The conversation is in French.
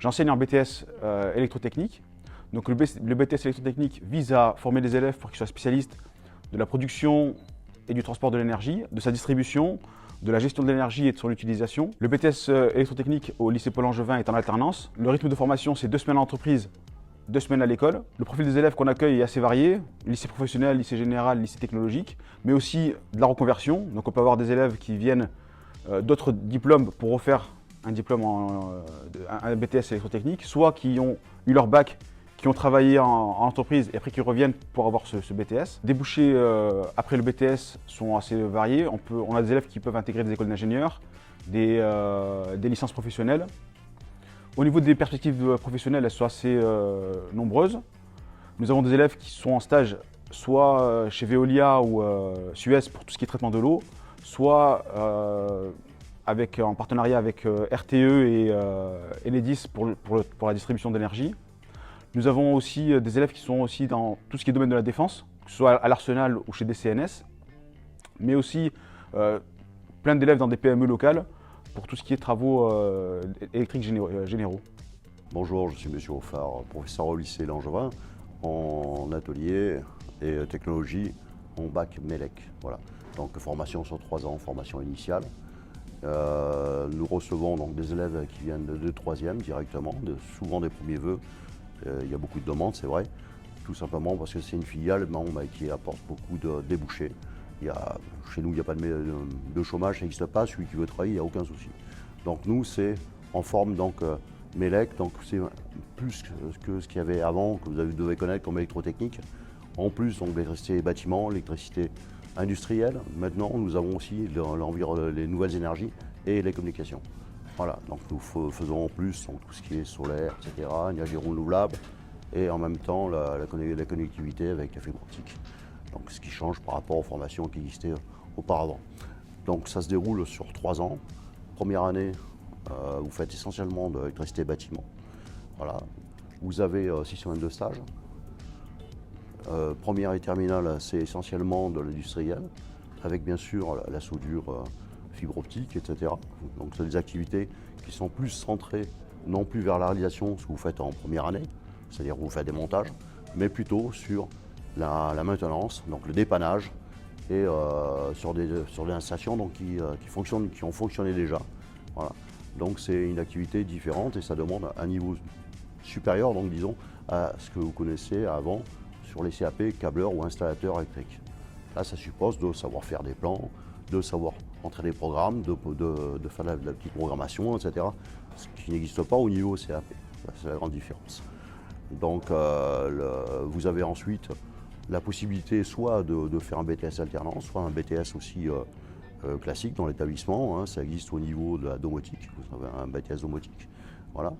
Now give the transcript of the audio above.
J'enseigne en BTS électrotechnique. Donc le BTS électrotechnique vise à former des élèves pour qu'ils soient spécialistes de la production et du transport de l'énergie, de sa distribution, de la gestion de l'énergie et de son utilisation. Le BTS électrotechnique au lycée Paul Angevin est en alternance. Le rythme de formation, c'est 2 semaines en entreprise, 2 semaines à l'école. Le profil des élèves qu'on accueille est assez varié, lycée professionnel, lycée général, lycée technologique, mais aussi de la reconversion. Donc on peut avoir des élèves qui viennent d'autres diplômes pour refaire un diplôme un BTS électrotechnique, soit qui ont eu leur bac, qui ont travaillé en entreprise et après qui reviennent pour avoir ce BTS. Débouchés après le BTS sont assez variés. On a des élèves qui peuvent intégrer des écoles d'ingénieurs, des licences professionnelles. Au niveau des perspectives professionnelles, elles sont assez nombreuses. Nous avons des élèves qui sont en stage soit chez Veolia ou Suez pour tout ce qui est traitement de l'eau, soit en partenariat avec RTE et Enedis pour la distribution d'énergie. Nous avons aussi des élèves qui sont aussi dans tout ce qui est domaine de la défense, que ce soit à l'Arsenal ou chez DCNS, mais aussi plein d'élèves dans des PME locales pour tout ce qui est travaux électriques généraux. Bonjour, je suis M. Offard, professeur au lycée Langevin, en atelier et technologie en bac MELEC. Voilà. Donc formation sur 3 ans, formation initiale. Nous recevons donc des élèves qui viennent de 3e directement, souvent des premiers vœux. Il y a beaucoup de demandes, c'est vrai, tout simplement parce que c'est une filiale qui apporte beaucoup de débouchés. Chez nous, il n'y a pas de chômage, ça n'existe pas, celui qui veut travailler, il n'y a aucun souci. Donc nous, c'est en forme MELEC, donc c'est plus que ce qu'il y avait avant, que vous devez connaître comme électrotechnique. En plus, donc l'électricité des bâtiments, l'électricité industrielle. Maintenant, nous avons aussi les nouvelles énergies et les communications. Voilà, donc nous faisons en plus tout ce qui est solaire, etc., énergie renouvelable, et en même temps la connectivité avec la fibre optique. Donc ce qui change par rapport aux formations qui existaient auparavant. Donc ça se déroule sur 3 ans. Première année, vous faites essentiellement de l'électricité bâtiment. Voilà. Vous avez 6 semaines de stage. Première et terminale, c'est essentiellement de l'industriel, avec bien sûr la soudure, fibre optique, etc. Donc c'est des activités qui sont plus centrées, non plus vers la réalisation, ce que vous faites en première année, c'est-à-dire que vous faites des montages, mais plutôt sur la maintenance, donc le dépannage, et sur des installations qui ont fonctionné déjà. Voilà. Donc c'est une activité différente et ça demande un niveau supérieur, donc disons, à ce que vous connaissez avant sur les CAP, câbleurs ou installateurs électriques. Là, ça suppose de savoir faire des plans, de savoir entrer des programmes, de faire la petite programmation, etc. Ce qui n'existe pas au niveau CAP. C'est la grande différence. Donc, vous avez ensuite la possibilité soit de faire un BTS alternance, soit un BTS aussi classique dans l'établissement. Hein. Ça existe au niveau de la domotique. Vous avez un BTS domotique. Voilà.